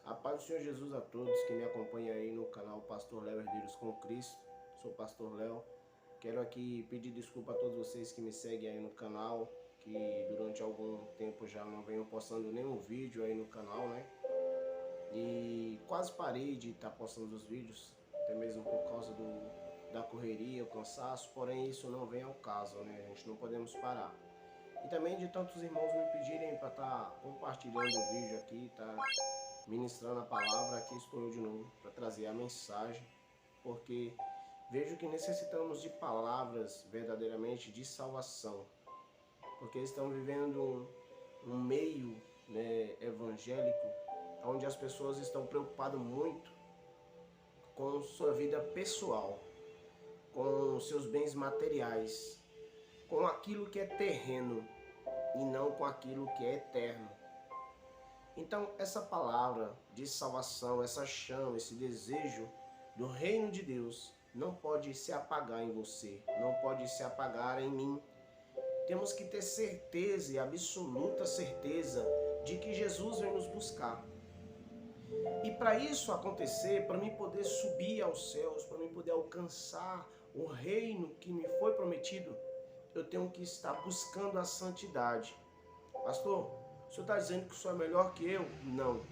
A paz do Senhor Jesus a todos que me acompanham aí no canal Pastor Léo Herdeiros com Cristo. Sou o Pastor Léo. Quero aqui pedir desculpa a todos vocês que me seguem aí no canal, que durante algum tempo já não venho postando nenhum vídeo aí no canal, né? E quase parei de estar postando os vídeos, até mesmo por causa da correria, o cansaço, porém isso não vem ao caso, né? A gente não podemos parar. E também de tantos irmãos me pedirem para estar compartilhando o vídeo aqui, tá ministrando a palavra, aqui estou eu de novo para trazer a mensagem, porque vejo que necessitamos de palavras verdadeiramente de salvação, porque estamos vivendo um meio, né, evangélico, onde as pessoas estão preocupadas muito com sua vida pessoal, com seus bens materiais, com aquilo que é terreno e não com aquilo que é eterno. Então, essa palavra de salvação, essa chama, esse desejo do reino de Deus não pode se apagar em você, não pode se apagar em mim. Temos que ter certeza e absoluta certeza de que Jesus vem nos buscar. E para isso acontecer, para mim poder subir aos céus, para mim poder alcançar o reino que me foi prometido, eu tenho que estar buscando a santidade. Pastor, o senhor está dizendo que o senhor é melhor que eu? Não,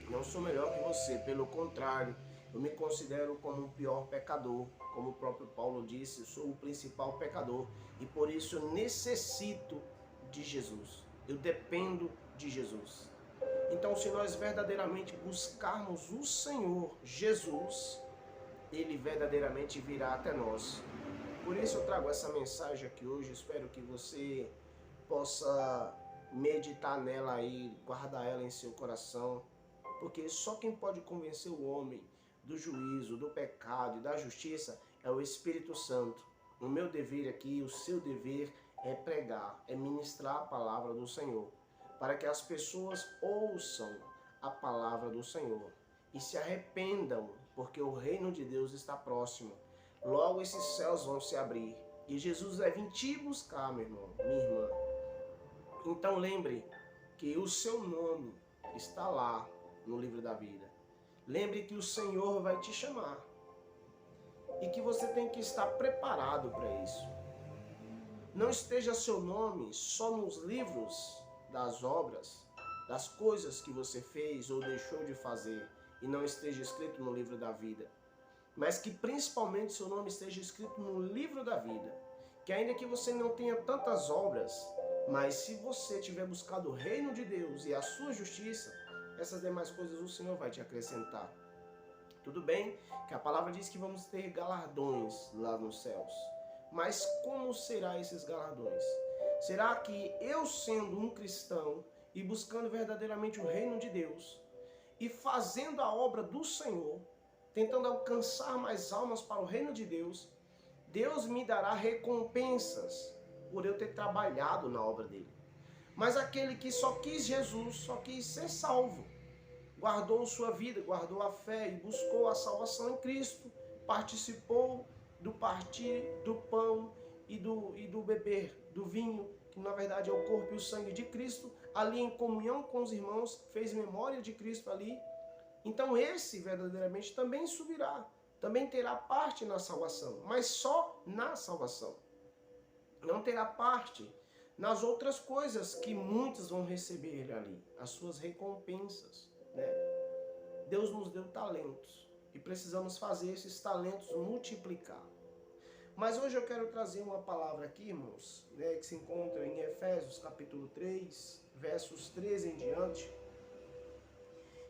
não sou melhor que você. Pelo contrário, eu me considero como o pior pecador. Como o próprio Paulo disse, eu sou o principal pecador. E por isso eu necessito de Jesus. Eu dependo de Jesus. Então, se nós verdadeiramente buscarmos o Senhor Jesus, Ele verdadeiramente virá até nós. Por isso eu trago essa mensagem aqui hoje. Espero que você possa meditar nela aí, guardar ela em seu coração, porque só quem pode convencer o homem do juízo, do pecado e da justiça é o Espírito Santo. O meu dever aqui, o seu dever é pregar, é ministrar a palavra do Senhor, para que as pessoas ouçam a palavra do Senhor e se arrependam, porque o reino de Deus está próximo. Logo esses céus vão se abrir e Jesus vai vir te buscar, meu irmão, minha irmã. Então lembre que o seu nome está lá no livro da vida. Lembre que o Senhor vai te chamar e que você tem que estar preparado para isso. Não esteja seu nome só nos livros das obras, das coisas que você fez ou deixou de fazer e não esteja escrito no livro da vida, mas que principalmente seu nome esteja escrito no livro da vida. Que ainda que você não tenha tantas obras, mas se você tiver buscado o reino de Deus e a sua justiça, essas demais coisas o Senhor vai te acrescentar. Tudo bem que a palavra diz que vamos ter galardões lá nos céus. Mas como serão esses galardões? Será que eu, sendo um cristão e buscando verdadeiramente o reino de Deus e fazendo a obra do Senhor, tentando alcançar mais almas para o reino de Deus, Deus me dará recompensas por eu ter trabalhado na obra dele? Mas aquele que só quis Jesus, só quis ser salvo, guardou sua vida, guardou a fé e buscou a salvação em Cristo, participou do partir do pão e do beber do vinho, que na verdade é o corpo e o sangue de Cristo, ali em comunhão com os irmãos, fez memória de Cristo ali. Então esse verdadeiramente também subirá, também terá parte na salvação, mas só na salvação. Não terá parte nas outras coisas que muitos vão receber ali, as suas recompensas, né? Deus nos deu talentos e precisamos fazer esses talentos multiplicar. Mas hoje eu quero trazer uma palavra aqui, irmãos, né, que se encontra em Efésios capítulo 3, versos 13 em diante,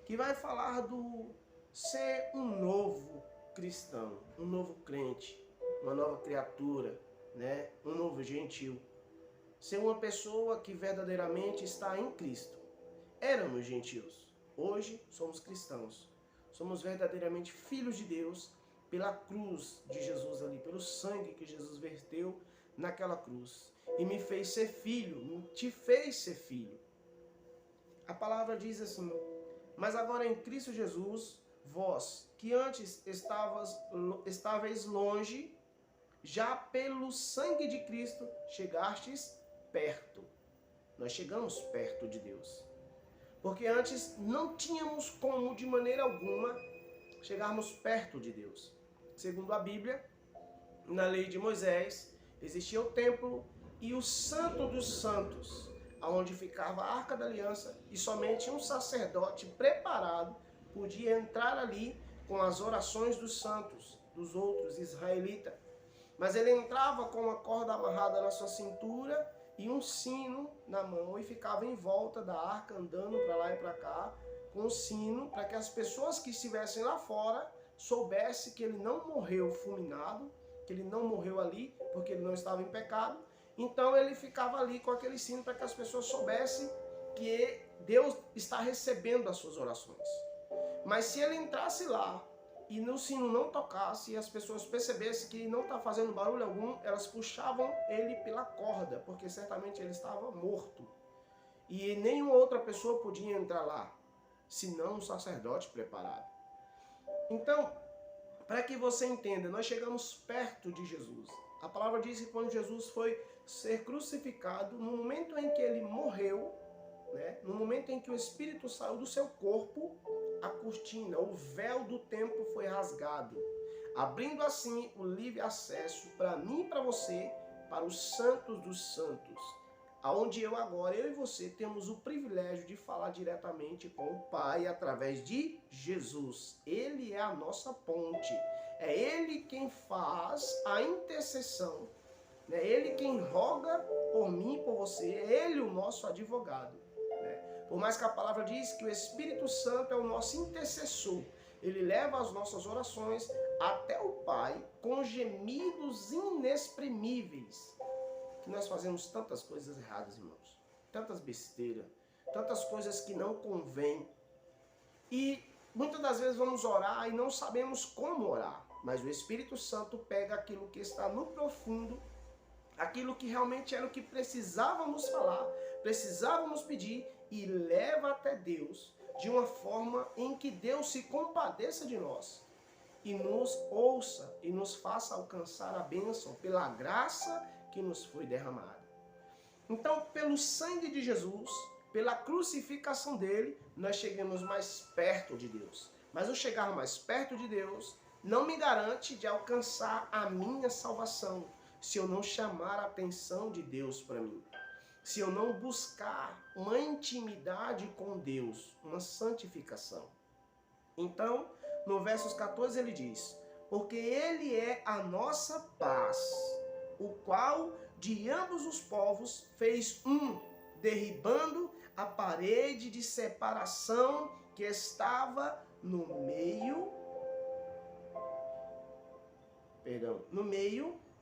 que vai falar do ser um novo cristão, um novo crente, uma nova criatura, né, um novo gentil. Ser uma pessoa que verdadeiramente está em Cristo. Éramos gentios, hoje somos cristãos. Somos verdadeiramente filhos de Deus pela cruz de Jesus ali, pelo sangue que Jesus verteu naquela cruz. E me fez ser filho, te fez ser filho. A palavra diz assim: mas agora em Cristo Jesus, vós que antes estáveis longe, já pelo sangue de Cristo chegastes perto. Nós chegamos perto de Deus. Porque antes não tínhamos como, de maneira alguma, chegarmos perto de Deus. Segundo a Bíblia, na lei de Moisés, existia o templo e o Santo dos Santos, onde ficava a Arca da Aliança, e somente um sacerdote preparado podia entrar ali com as orações dos santos, dos outros israelitas. Mas ele entrava com uma corda amarrada na sua cintura e um sino na mão e ficava em volta da arca, andando para lá e para cá, com o sino, para que as pessoas que estivessem lá fora soubessem que ele não morreu fulminado, que ele não morreu ali, porque ele não estava em pecado. Então ele ficava ali com aquele sino para que as pessoas soubessem que Deus está recebendo as suas orações. Mas se ele entrasse lá e no sino não tocasse e as pessoas percebessem que não está fazendo barulho algum, elas puxavam ele pela corda, porque certamente ele estava morto. E nenhuma outra pessoa podia entrar lá, senão um sacerdote preparado. Então, para que você entenda, nós chegamos perto de Jesus. A palavra diz que quando Jesus foi ser crucificado, no momento em que ele morreu, no momento em que o Espírito saiu do seu corpo, a cortina, o véu do templo foi rasgado, abrindo assim o livre acesso para mim e para você, para os santos dos santos, aonde eu e você temos o privilégio de falar diretamente com o Pai através de Jesus. Ele é a nossa ponte, é Ele quem faz a intercessão, é Ele quem roga por mim e por você, é Ele o nosso advogado. Por mais que a palavra diz que o Espírito Santo é o nosso intercessor, ele leva as nossas orações até o Pai com gemidos inexprimíveis. Que nós fazemos tantas coisas erradas, irmãos, tantas besteiras, tantas coisas que não convêm. E muitas das vezes vamos orar e não sabemos como orar, mas o Espírito Santo pega aquilo que está no profundo, aquilo que realmente era o que precisávamos falar, precisávamos pedir, e leva até Deus de uma forma em que Deus se compadeça de nós e nos ouça e nos faça alcançar a bênção pela graça que nos foi derramada. Então, pelo sangue de Jesus, pela crucificação dele, nós chegamos mais perto de Deus. Mas o chegar mais perto de Deus não me garante de alcançar a minha salvação, se eu não chamar a atenção de Deus para mim. Se eu não buscar uma intimidade com Deus, uma santificação. Então, no versos 14 ele diz: porque ele é a nossa paz, o qual de ambos os povos fez um, derribando a parede de separação que estava no meio,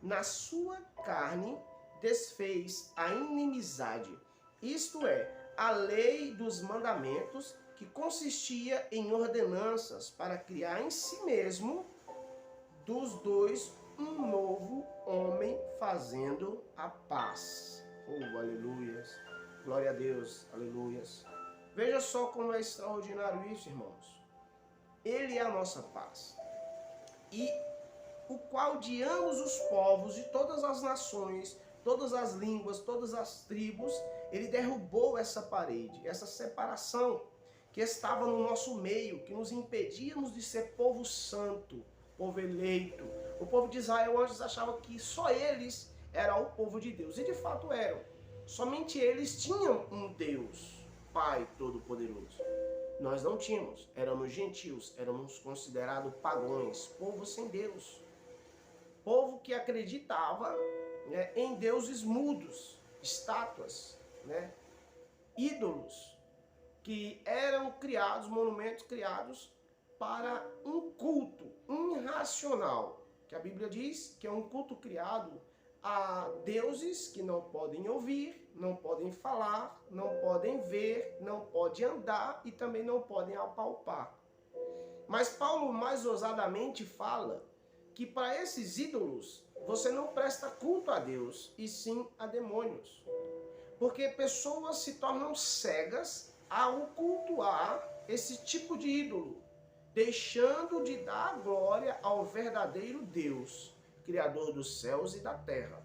na sua carne, desfez a inimizade, isto é, a lei dos mandamentos, que consistia em ordenanças para criar em si mesmo dos dois um novo homem, fazendo a paz. Oh, aleluias, glória a Deus, aleluias. Veja só como é extraordinário isso, irmãos. Ele é a nossa paz, e o qual de ambos os povos, de todas as nações, todas as línguas, todas as tribos, ele derrubou essa parede, essa separação que estava no nosso meio, que nos impedíamos de ser povo santo, povo eleito. O povo de Israel antes achava que só eles eram o povo de Deus, e de fato eram. Somente eles tinham um Deus, Pai Todo-Poderoso. Nós não tínhamos, éramos gentios, éramos considerados pagãos, povo sem Deus. Povo que acreditava em deuses mudos, estátuas, ídolos, que eram criados, monumentos criados para um culto irracional, que a Bíblia diz que é um culto criado a deuses que não podem ouvir, não podem falar, não podem ver, não podem andar e também não podem apalpar. Mas Paulo mais ousadamente fala que para esses ídolos você não presta culto a Deus, e sim a demônios. Porque pessoas se tornam cegas ao cultuar esse tipo de ídolo, deixando de dar glória ao verdadeiro Deus, Criador dos céus e da terra.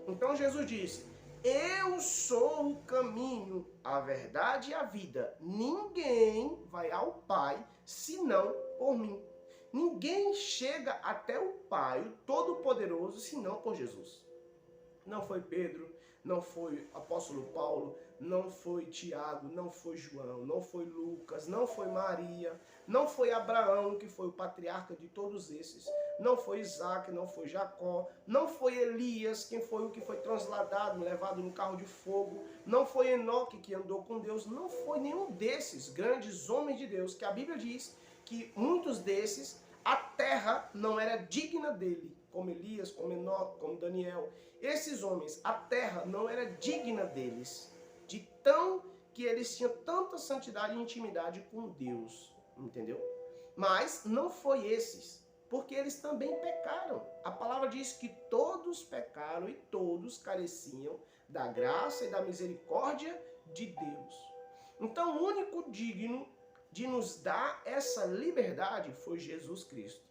Então Jesus disse: eu sou o caminho, a verdade e a vida. Ninguém vai ao Pai senão por mim. Ninguém chega até o Pai, o Todo-Poderoso, senão por Jesus. Não foi Pedro, não foi apóstolo Paulo, não foi Tiago, não foi João, não foi Lucas, não foi Maria, não foi Abraão, que foi o patriarca de todos esses, não foi Isaac, não foi Jacó, não foi Elias, quem foi o que foi transladado, levado no carro de fogo, não foi Enoque, que andou com Deus, não foi nenhum desses grandes homens de Deus, que a Bíblia diz que muitos desses, a terra não era digna dele, como Elias, como Enoque, como Daniel. Esses homens, a terra não era digna deles, de tão que eles tinham tanta santidade e intimidade com Deus, entendeu? Mas não foi esses, porque eles também pecaram. A palavra diz que todos pecaram e todos careciam da graça e da misericórdia de Deus. Então, o único digno de nos dar essa liberdade foi Jesus Cristo.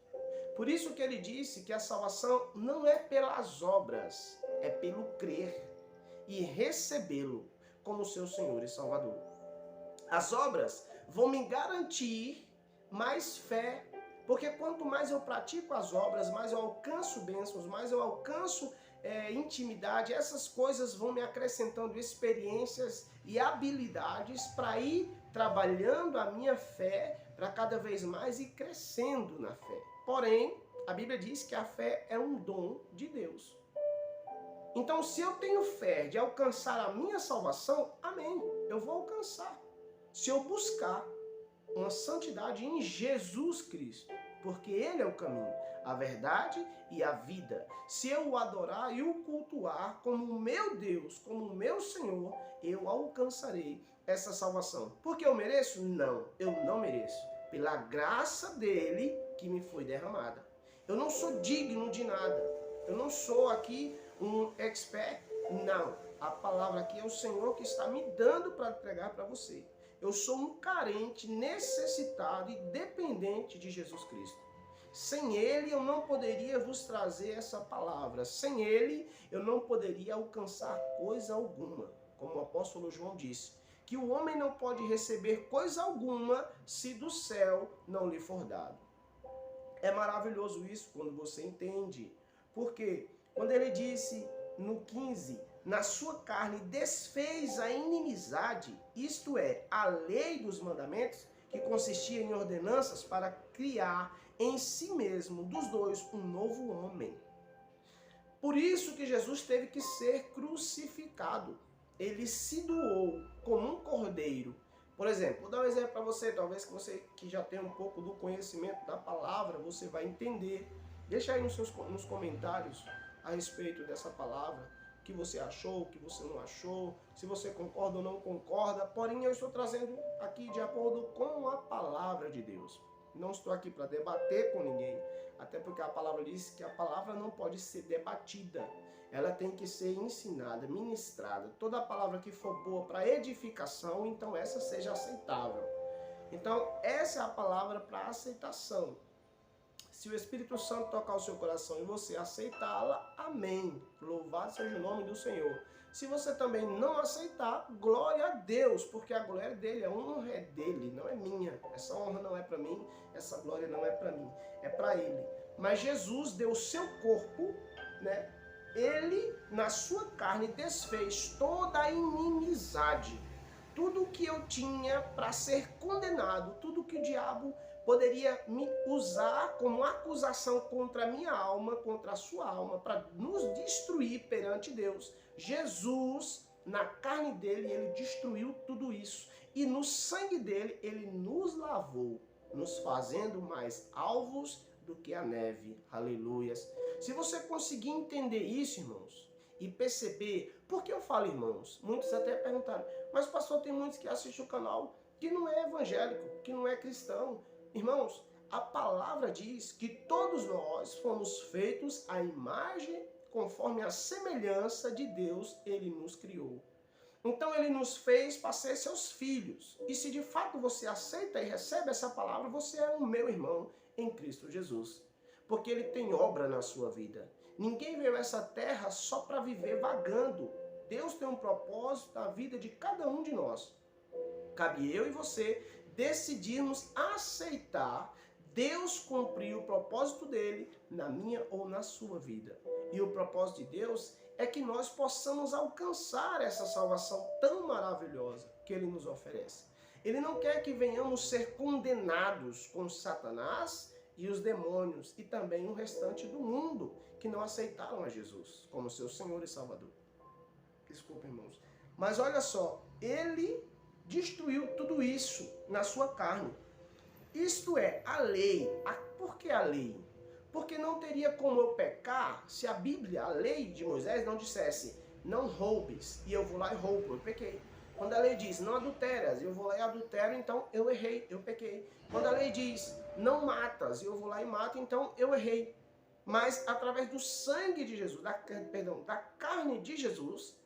Por isso que ele disse que a salvação não é pelas obras, é pelo crer e recebê-lo como seu Senhor e Salvador. As obras vão me garantir mais fé, porque quanto mais eu pratico as obras, mais eu alcanço bênçãos, mais eu alcanço intimidade, essas coisas vão me acrescentando experiências e habilidades para ir trabalhando a minha fé, para cada vez mais ir crescendo na fé. Porém, a Bíblia diz que a fé é um dom de Deus. Então, se eu tenho fé de alcançar a minha salvação, amém, eu vou alcançar. Se eu buscar uma santidade em Jesus Cristo, porque Ele é o caminho, a verdade e a vida. Se eu o adorar e o cultuar como o meu Deus, como o meu Senhor, eu alcançarei essa salvação. Porque eu mereço? Não, eu não mereço. Pela graça dele que me foi derramada. Eu não sou digno de nada. Eu não sou aqui um expert. Não. A palavra aqui é o Senhor que está me dando para entregar para você. Eu sou um carente, necessitado e dependente de Jesus Cristo. Sem Ele eu não poderia vos trazer essa palavra. Sem Ele eu não poderia alcançar coisa alguma. Como o apóstolo João disse, que o homem não pode receber coisa alguma se do céu não lhe for dado. É maravilhoso isso quando você entende. Porque quando ele disse no 15, na sua carne desfez a inimizade, isto é, a lei dos mandamentos, que consistia em ordenanças para criar em si mesmo dos dois um novo homem. Por isso que Jesus teve que ser crucificado. Ele se doou como um cordeiro. Por exemplo, vou dar um exemplo para você, talvez que você que já tem um pouco do conhecimento da palavra, você vai entender. Deixa aí nos comentários a respeito dessa palavra, o que você achou, o que você não achou, se você concorda ou não concorda. Porém, eu estou trazendo aqui de acordo com a palavra de Deus. Não estou aqui para debater com ninguém, até porque a palavra diz que a palavra não pode ser debatida. Ela tem que ser ensinada, ministrada. Toda palavra que for boa para edificação, então essa seja aceitável. Então, essa é a palavra para aceitação. Se o Espírito Santo tocar o seu coração e você aceitá-la, amém. Louvado seja o nome do Senhor. Se você também não aceitar, glória a Deus, porque a glória dele, a honra é dele, não é minha. Essa honra não é para mim, essa glória não é para mim, é para ele. Mas Jesus deu o seu corpo, né? Ele, na sua carne, desfez toda a inimizade. Tudo o que eu tinha para ser condenado, tudo que o diabo poderia me usar como acusação contra a minha alma, contra a sua alma, para nos destruir perante Deus. Jesus, na carne dele, ele destruiu tudo isso. E no sangue dele, ele nos lavou, nos fazendo mais alvos do que a neve. Aleluias. Se você conseguir entender isso, irmãos, e perceber, por que eu falo irmãos? Muitos até perguntaram, mas pastor, tem muitos que assistem o canal que não é evangélico, que não é cristão. Irmãos, a palavra diz que todos nós fomos feitos à imagem, conforme a semelhança de Deus, ele nos criou. Então ele nos fez para ser seus filhos. E se de fato você aceita e recebe essa palavra, você é o meu irmão em Cristo Jesus. Porque ele tem obra na sua vida. Ninguém veio a essa terra só para viver vagando. Deus tem um propósito na vida de cada um de nós. Cabe eu e você decidirmos aceitar Deus cumprir o propósito dele na minha ou na sua vida. E o propósito de Deus é que nós possamos alcançar essa salvação tão maravilhosa que ele nos oferece. Ele não quer que venhamos ser condenados com Satanás e os demônios e também o restante do mundo que não aceitaram a Jesus como seu Senhor e Salvador. Desculpa, irmãos. Mas olha só, ele destruiu tudo isso na sua carne. Isto é, a lei. Por que a lei? Porque não teria como eu pecar se a Bíblia, a lei de Moisés, não dissesse não roubes, e eu vou lá e roubo, eu pequei. Quando a lei diz não adulteras, eu vou lá e adultero, então eu errei, eu pequei. Quando a lei diz não matas, eu vou lá e mato, então eu errei. Mas através do sangue de Jesus, da carne de Jesus,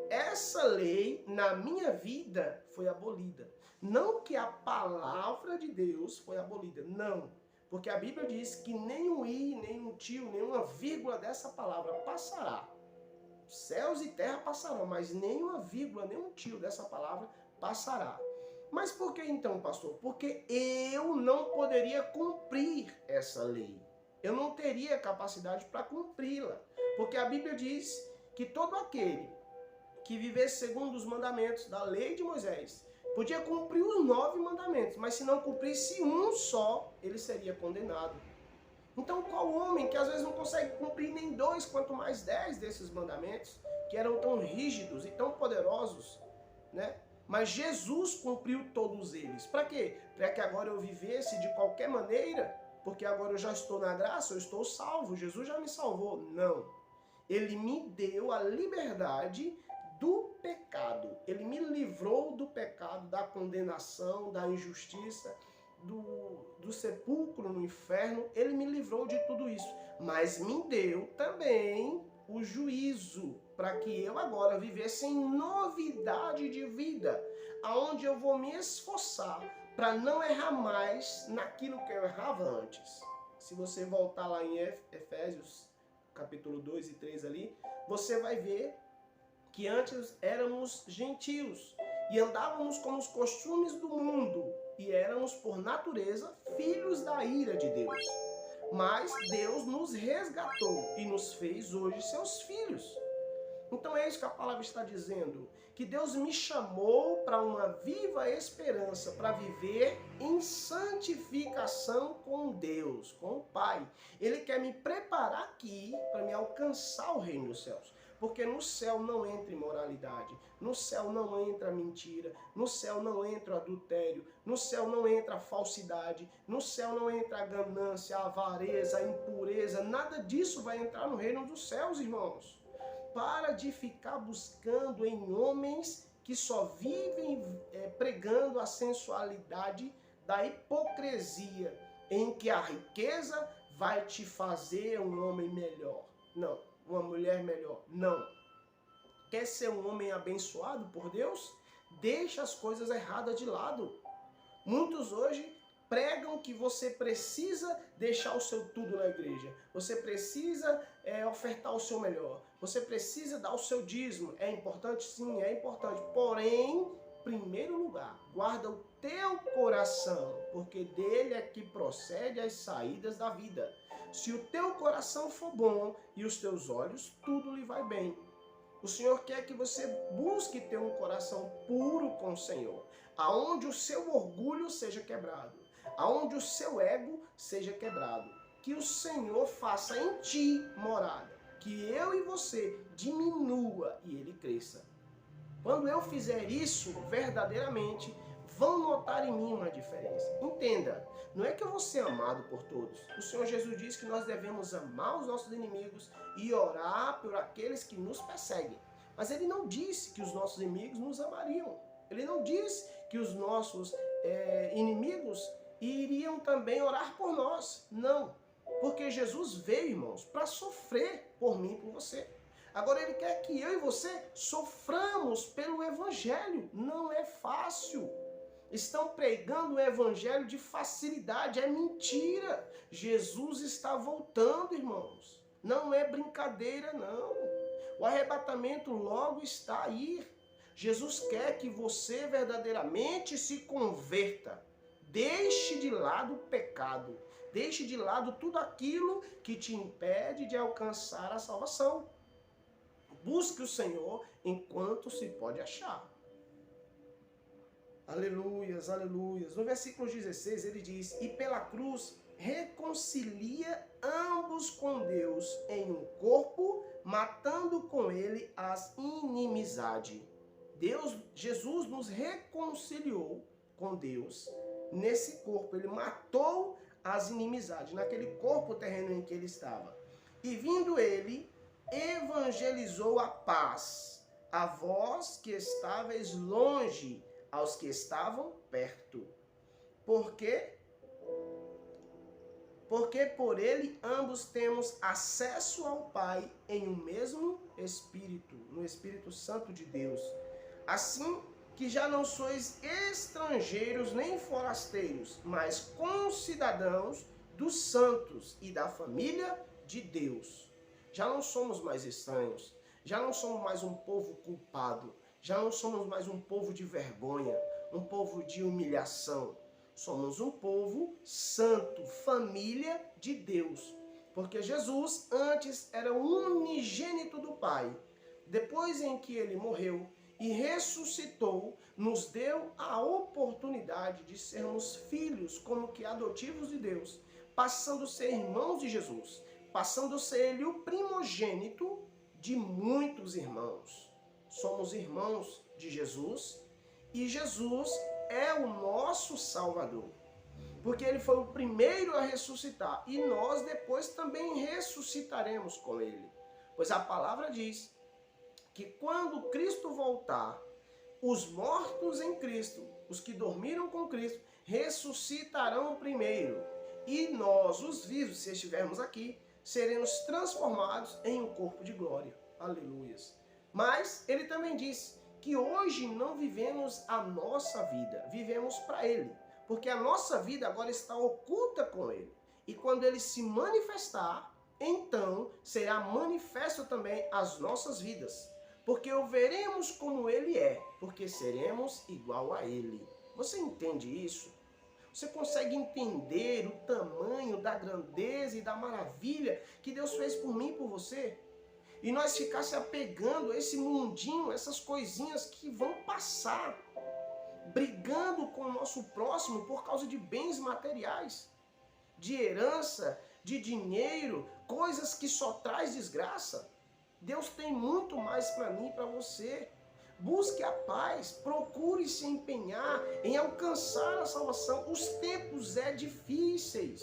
essa lei na minha vida foi abolida. Não que a palavra de Deus foi abolida, não. Porque a Bíblia diz que nem um i, nem um tio, nem uma vírgula dessa palavra passará. Céus e terra passarão, mas nem uma vírgula, nem um tio dessa palavra passará. Mas por que então, pastor? Porque eu não poderia cumprir essa lei. Eu não teria capacidade para cumpri-la. Porque a Bíblia diz que todo aquele que vivesse segundo os mandamentos da lei de Moisés podia cumprir os 9 mandamentos, mas se não cumprisse um só, ele seria condenado. Então, qual homem que às vezes não consegue cumprir nem 2, quanto mais 10 desses mandamentos, que eram tão rígidos e tão poderosos, né? Mas Jesus cumpriu todos eles. Para quê? Para que agora eu vivesse de qualquer maneira, porque agora eu já estou na graça, eu estou salvo, Jesus já me salvou. Não. Ele me deu a liberdade do pecado. Ele me livrou do pecado, da condenação, da injustiça, do sepulcro no inferno. Ele me livrou de tudo isso. Mas me deu também o juízo para que eu agora vivesse em novidade de vida, aonde eu vou me esforçar para não errar mais naquilo que eu errava antes. Se você voltar lá em Efésios, capítulo 2 e 3 ali, você vai ver que antes éramos gentios e andávamos com os costumes do mundo e éramos, por natureza, filhos da ira de Deus. Mas Deus nos resgatou e nos fez hoje seus filhos. Então é isso que a palavra está dizendo, que Deus me chamou para uma viva esperança, para viver em santificação com Deus, com o Pai. Ele quer me preparar aqui para me alcançar o reino dos céus. Porque no céu não entra imoralidade, no céu não entra mentira, no céu não entra adultério, no céu não entra falsidade, no céu não entra ganância, avareza, impureza, nada disso vai entrar no reino dos céus, irmãos. Para de ficar buscando em homens que só vivem pregando a sensualidade da hipocrisia, em que a riqueza vai te fazer um homem melhor. Não. Uma mulher melhor. Não. Quer ser um homem abençoado por Deus? Deixa as coisas erradas de lado. Muitos hoje pregam que você precisa deixar o seu tudo na igreja. Você precisa ofertar o seu melhor. Você precisa dar o seu dízimo. É importante? Sim, é importante. Porém, em primeiro lugar, guarda o teu coração, porque dele é que procede as saídas da vida. Se o teu coração for bom e os teus olhos, tudo lhe vai bem. O Senhor quer que você busque ter um coração puro com o Senhor, aonde o seu orgulho seja quebrado, aonde o seu ego seja quebrado. Que o Senhor faça em ti morada, que eu e você diminua e ele cresça. Quando eu fizer isso verdadeiramente, vão notar em mim uma diferença. Entenda, não é que eu vou ser amado por todos. O Senhor Jesus diz que nós devemos amar os nossos inimigos e orar por aqueles que nos perseguem. Mas ele não disse que os nossos inimigos nos amariam. Ele não disse que os nossos inimigos iriam também orar por nós. Não, porque Jesus veio, irmãos, para sofrer por mim e por você. Agora ele quer que eu e você soframos pelo evangelho. Não é fácil. Estão pregando o evangelho de facilidade, é mentira. Jesus está voltando, irmãos. Não é brincadeira, não. O arrebatamento logo está aí. Jesus quer que você verdadeiramente se converta. Deixe de lado o pecado. Deixe de lado tudo aquilo que te impede de alcançar a salvação. Busque o Senhor enquanto se pode achar. Aleluias, aleluias. No versículo 16 ele diz: e pela cruz reconcilia ambos com Deus em um corpo, matando com ele as inimizades. Jesus nos reconciliou com Deus nesse corpo. Ele matou as inimizades naquele corpo terreno em que ele estava. E vindo ele, evangelizou a paz a vós que estáveis longe, aos que estavam perto. Porque por ele ambos temos acesso ao Pai em um mesmo Espírito, no Espírito Santo de Deus. Assim que já não sois estrangeiros nem forasteiros, mas concidadãos dos santos e da família de Deus. Já não somos mais estranhos, já não somos mais um povo culpado, já não somos mais um povo de vergonha, um povo de humilhação. Somos um povo santo, família de Deus. Porque Jesus antes era o unigênito do Pai. Depois em que ele morreu e ressuscitou, nos deu a oportunidade de sermos filhos como que adotivos de Deus, passando a ser irmãos de Jesus, passando a ser ele o primogênito de muitos irmãos. Somos irmãos de Jesus e Jesus é o nosso Salvador, porque ele foi o primeiro a ressuscitar e nós depois também ressuscitaremos com ele, pois a palavra diz que quando Cristo voltar, os mortos em Cristo, os que dormiram com Cristo, ressuscitarão primeiro e nós, os vivos, se estivermos aqui, seremos transformados em um corpo de glória. Aleluias. Mas ele também disse que hoje não vivemos a nossa vida, vivemos para ele. Porque a nossa vida agora está oculta com ele. E quando ele se manifestar, então será manifesto também as nossas vidas. Porque o veremos como ele é, porque seremos igual a ele. Você entende isso? Você consegue entender o tamanho da grandeza e da maravilha que Deus fez por mim e por você? E nós ficar se apegando a esse mundinho, essas coisinhas que vão passar, brigando com o nosso próximo por causa de bens materiais, de herança, de dinheiro, coisas que só traz desgraça. Deus tem muito mais para mim e para você. Busque a paz, procure se empenhar em alcançar a salvação. Os tempos difíceis,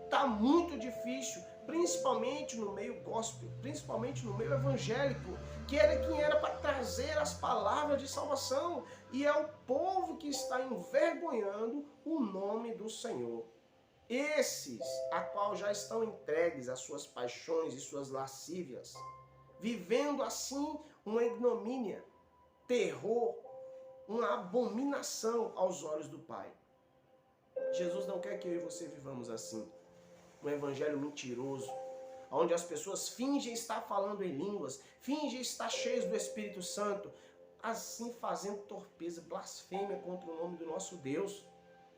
está muito difícil, principalmente no meio gospel, principalmente no meio evangélico, que era quem era para trazer as palavras de salvação, e é o povo que está envergonhando o nome do Senhor. Esses, a qual já estão entregues às suas paixões e suas lascívias, vivendo assim uma ignomínia, terror, uma abominação aos olhos do Pai. Jesus não quer que eu e você vivamos assim. Um evangelho mentiroso, onde as pessoas fingem estar falando em línguas, fingem estar cheios do Espírito Santo, assim fazendo torpeza, blasfêmia contra o nome do nosso Deus.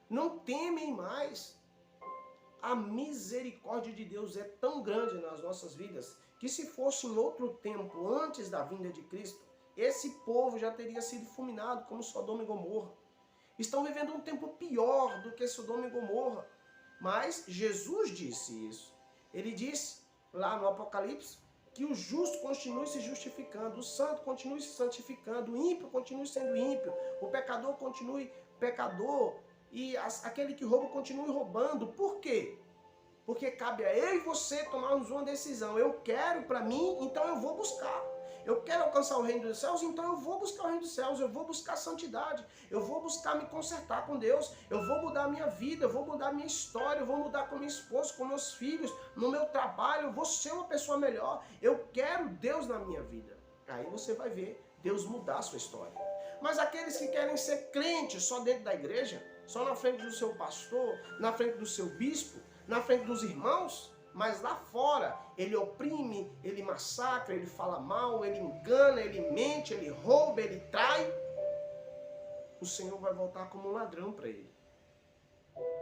Não temem mais. A misericórdia de Deus é tão grande nas nossas vidas, que se fosse em outro tempo, antes da vinda de Cristo, esse povo já teria sido fulminado como Sodoma e Gomorra. Estão vivendo um tempo pior do que Sodoma e Gomorra. Mas Jesus disse isso. Ele disse lá no Apocalipse que o justo continue se justificando, o santo continue se santificando, o ímpio continue sendo ímpio, o pecador continue pecador e aquele que rouba continue roubando. Por quê? Porque cabe a eu e você tomarmos uma decisão. Eu quero para mim, então eu vou buscar. Eu quero alcançar o reino dos céus, então eu vou buscar o reino dos céus, eu vou buscar santidade, eu vou buscar me consertar com Deus, eu vou mudar a minha vida, eu vou mudar a minha história, eu vou mudar com minha esposa, com meus filhos, no meu trabalho, eu vou ser uma pessoa melhor, eu quero Deus na minha vida. Aí você vai ver Deus mudar a sua história. Mas aqueles que querem ser crentes só dentro da igreja, só na frente do seu pastor, na frente do seu bispo, na frente dos irmãos, mas lá fora ele oprime, ele massacra, ele fala mal, ele engana, ele mente, ele rouba, ele trai, o Senhor vai voltar como um ladrão para ele.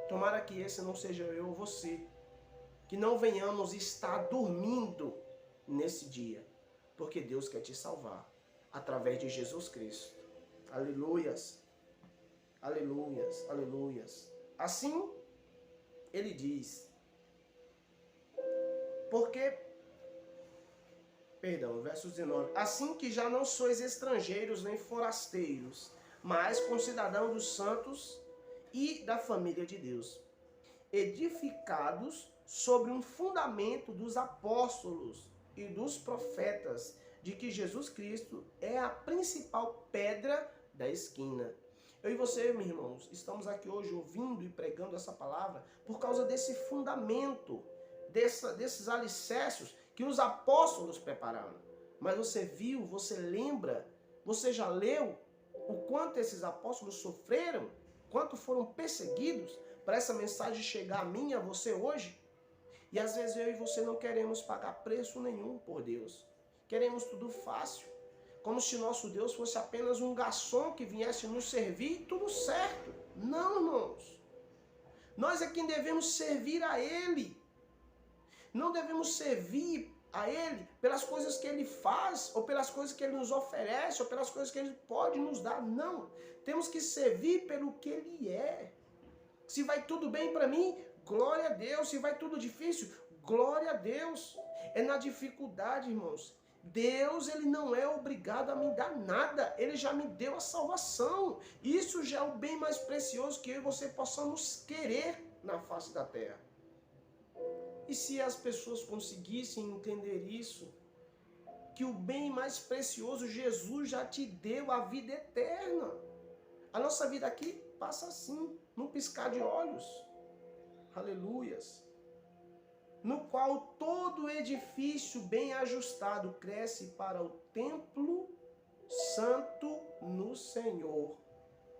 Tomara que esse não seja eu ou você, que não venhamos estar dormindo nesse dia, porque Deus quer te salvar através de Jesus Cristo. Aleluias, aleluias, aleluias. Assim, ele diz, verso 19, assim que já não sois estrangeiros nem forasteiros, mas concidadãos dos santos e da família de Deus, edificados sobre um fundamento dos apóstolos e dos profetas, de que Jesus Cristo é a principal pedra da esquina. Eu e você, meus irmãos, estamos aqui hoje ouvindo e pregando essa palavra por causa desse fundamento, desses alicerces que os apóstolos prepararam. Mas você viu, você lembra, você já leu o quanto esses apóstolos sofreram, quanto foram perseguidos para essa mensagem chegar a mim e a você hoje? E às vezes eu e você não queremos pagar preço nenhum por Deus. Queremos tudo fácil. Como se nosso Deus fosse apenas um garçom que viesse nos servir tudo certo. Não, irmãos. Nós é quem devemos servir a Ele. Não devemos servir a Ele pelas coisas que Ele faz, ou pelas coisas que Ele nos oferece, ou pelas coisas que Ele pode nos dar. Não. Temos que servir pelo que Ele é. Se vai tudo bem para mim, glória a Deus. Se vai tudo difícil, glória a Deus. É na dificuldade, irmãos. Deus, Ele não é obrigado a me dar nada. Ele já me deu a salvação. Isso já é o bem mais precioso que eu e você possamos querer na face da terra. E se as pessoas conseguissem entender isso, que o bem mais precioso, Jesus já te deu, a vida eterna. A nossa vida aqui passa assim, num piscar de olhos. Aleluias. No qual todo edifício bem ajustado cresce para o templo santo no Senhor.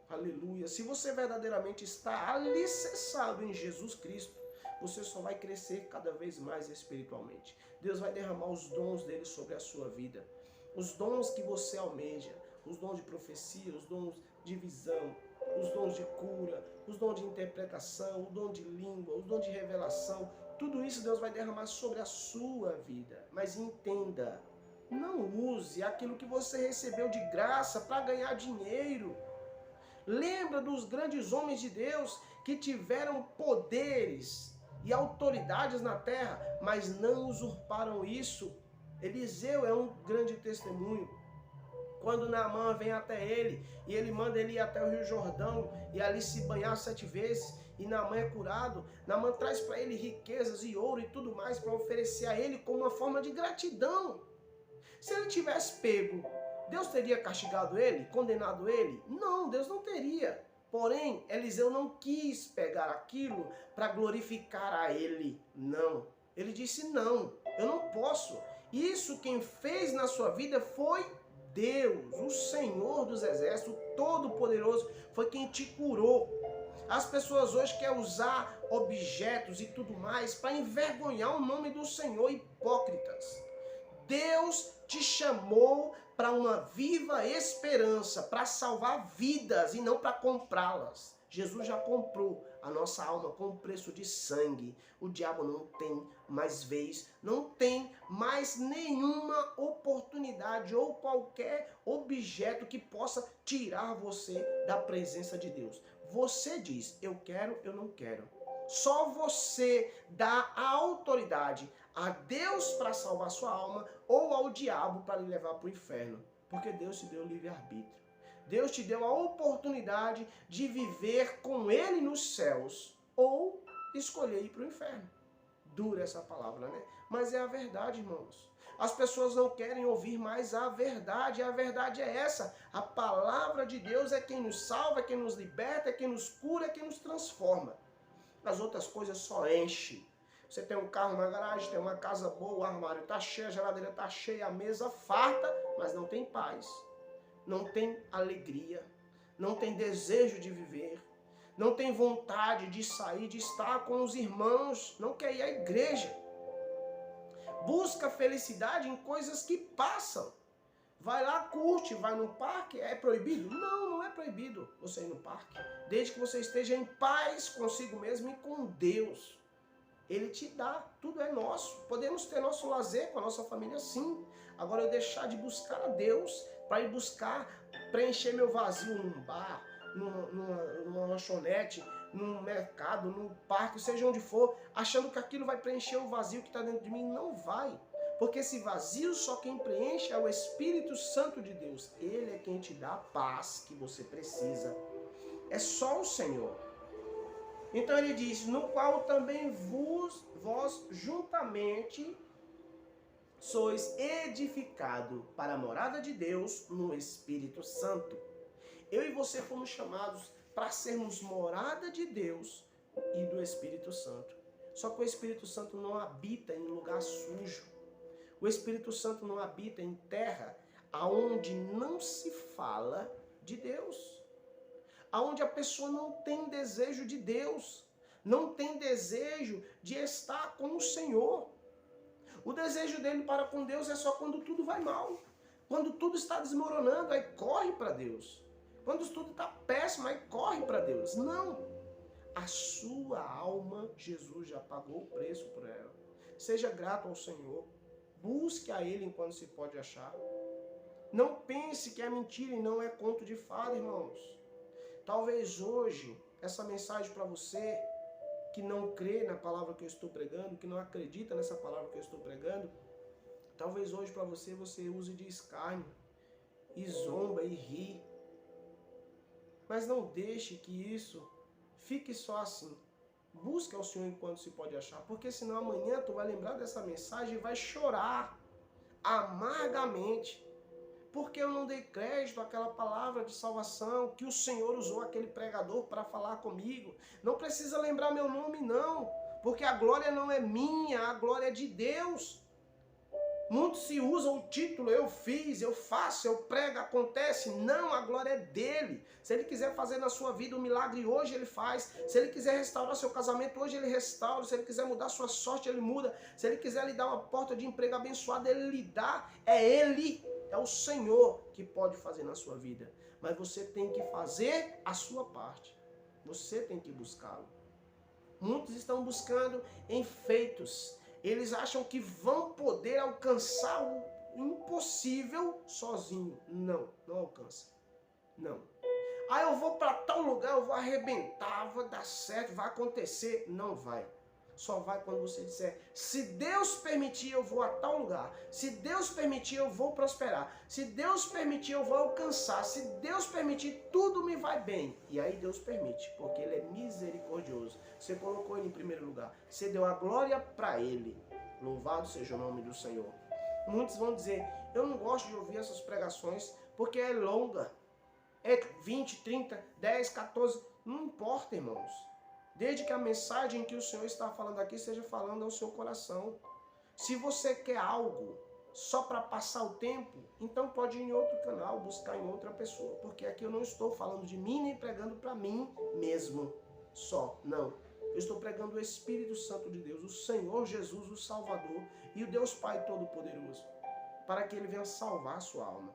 Aleluia. Se você verdadeiramente está alicerçado em Jesus Cristo, você só vai crescer cada vez mais espiritualmente. Deus vai derramar os dons dele sobre a sua vida. Os dons que você almeja, os dons de profecia, os dons de visão, os dons de cura, os dons de interpretação, o dom de língua, os dons de revelação. Tudo isso Deus vai derramar sobre a sua vida. Mas entenda, não use aquilo que você recebeu de graça para ganhar dinheiro. Lembra dos grandes homens de Deus que tiveram poderes e autoridades na terra, mas não usurparam isso. Eliseu é um grande testemunho. Quando Naamã vem até ele, e ele manda ele ir até o Rio Jordão, e ali se banhar 7 vezes, e Naamã é curado, Naamã traz para ele riquezas e ouro e tudo mais para oferecer a ele como uma forma de gratidão. Se ele tivesse pego, Deus teria castigado ele, condenado ele? Não, Deus não teria. Porém, Eliseu não quis pegar aquilo para glorificar a ele. Não. Ele disse, não, eu não posso. Isso quem fez na sua vida foi Deus, o Senhor dos Exércitos, o Todo-Poderoso, foi quem te curou. As pessoas hoje querem usar objetos e tudo mais para envergonhar o nome do Senhor, hipócritas. Deus te chamou para uma viva esperança, para salvar vidas e não para comprá-las. Jesus já comprou a nossa alma com o preço de sangue. O diabo não tem mais vez, não tem mais nenhuma oportunidade ou qualquer objeto que possa tirar você da presença de Deus. Você diz, eu quero, eu não quero. Só você dá a autoridade a Deus para salvar sua alma ou ao diabo para lhe levar para o inferno. Porque Deus te deu livre-arbítrio. Deus te deu a oportunidade de viver com Ele nos céus ou escolher ir para o inferno. Dura essa palavra, né? Mas é a verdade, irmãos. As pessoas não querem ouvir mais a verdade. A verdade é essa. A palavra de Deus é quem nos salva, é quem nos liberta, é quem nos cura, é quem nos transforma. As outras coisas só enchem. Você tem um carro na garagem, tem uma casa boa, o armário está cheio, a geladeira está cheia, a mesa farta, mas não tem paz. Não tem alegria, não tem desejo de viver, não tem vontade de sair, de estar com os irmãos, não quer ir à igreja. Busca felicidade em coisas que passam. Vai lá, curte, vai no parque, é proibido? Não, não é proibido você ir no parque. Desde que você esteja em paz consigo mesmo e com Deus. Ele te dá, tudo é nosso. Podemos ter nosso lazer com a nossa família, sim. Agora eu deixar de buscar a Deus para ir buscar preencher meu vazio num bar, numa lanchonete, num mercado, num parque, seja onde for, achando que aquilo vai preencher o vazio que está dentro de mim. Não vai. Porque esse vazio só quem preenche é o Espírito Santo de Deus. Ele é quem te dá a paz que você precisa. É só o Senhor. Então ele diz, no qual também vós juntamente sois edificado para a morada de Deus no Espírito Santo. Eu e você fomos chamados para sermos morada de Deus e do Espírito Santo. Só que o Espírito Santo não habita em lugar sujo. O Espírito Santo não habita em terra aonde não se fala de Deus. Aonde a pessoa não tem desejo de Deus. Não tem desejo de estar com o Senhor. O desejo dele para com Deus é só quando tudo vai mal. Quando tudo está desmoronando, aí corre para Deus. Quando tudo está péssimo, aí corre para Deus. Não. A sua alma, Jesus já pagou o preço por ela. Seja grato ao Senhor. Busque a Ele enquanto se pode achar. Não pense que é mentira e não é conto de fada, irmãos. Talvez hoje, essa mensagem para você que não crê na palavra que eu estou pregando, que não acredita nessa palavra que eu estou pregando, talvez hoje para você use de escárnio, e zomba e ri. Mas não deixe que isso fique só assim. Busque ao Senhor enquanto se pode achar, porque senão amanhã tu vai lembrar dessa mensagem e vai chorar amargamente, porque eu não dei crédito àquela palavra de salvação que o Senhor usou aquele pregador para falar comigo. Não precisa lembrar meu nome não, porque a glória não é minha, a glória é de Deus. Muitos se usam o título, eu fiz, eu faço, eu prego, acontece. Não, a glória é dele. Se ele quiser fazer na sua vida um milagre hoje, ele faz. Se ele quiser restaurar seu casamento, hoje ele restaura. Se ele quiser mudar sua sorte, ele muda. Se ele quiser lhe dar uma porta de emprego abençoada, ele lhe dá. É ele, é o Senhor que pode fazer na sua vida. Mas você tem que fazer a sua parte. Você tem que buscá-lo. Muitos estão buscando enfeitos. Eles acham que vão poder alcançar o impossível sozinho. Não, não alcança. Não. Ah, eu vou para tal lugar, eu vou arrebentar, vai dar certo, vai acontecer. Não vai. Só vai quando você disser, se Deus permitir, eu vou a tal lugar. Se Deus permitir, eu vou prosperar. Se Deus permitir, eu vou alcançar. Se Deus permitir, tudo me vai bem. E aí Deus permite, porque Ele é misericordioso. Você colocou Ele em primeiro lugar. Você deu a glória para Ele. Louvado seja o nome do Senhor. Muitos vão dizer, eu não gosto de ouvir essas pregações, porque é longa. É 20, 30, 10, 14, não importa, irmãos. Desde que a mensagem que o Senhor está falando aqui esteja falando ao seu coração. Se você quer algo só para passar o tempo, então pode ir em outro canal, buscar em outra pessoa. Porque aqui eu não estou falando de mim nem pregando para mim mesmo só. Não. Eu estou pregando o Espírito Santo de Deus, o Senhor Jesus, o Salvador e o Deus Pai Todo-Poderoso, para que Ele venha salvar a sua alma.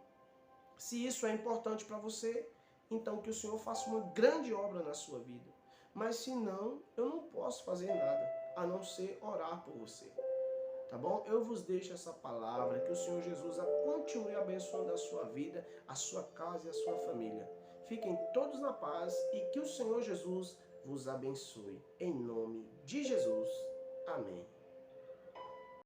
Se isso é importante para você, então que o Senhor faça uma grande obra na sua vida. Mas se não, eu não posso fazer nada, a não ser orar por você. Tá bom? Eu vos deixo essa palavra, que o Senhor Jesus continue abençoando a sua vida, a sua casa e a sua família. Fiquem todos na paz e que o Senhor Jesus vos abençoe. Em nome de Jesus. Amém.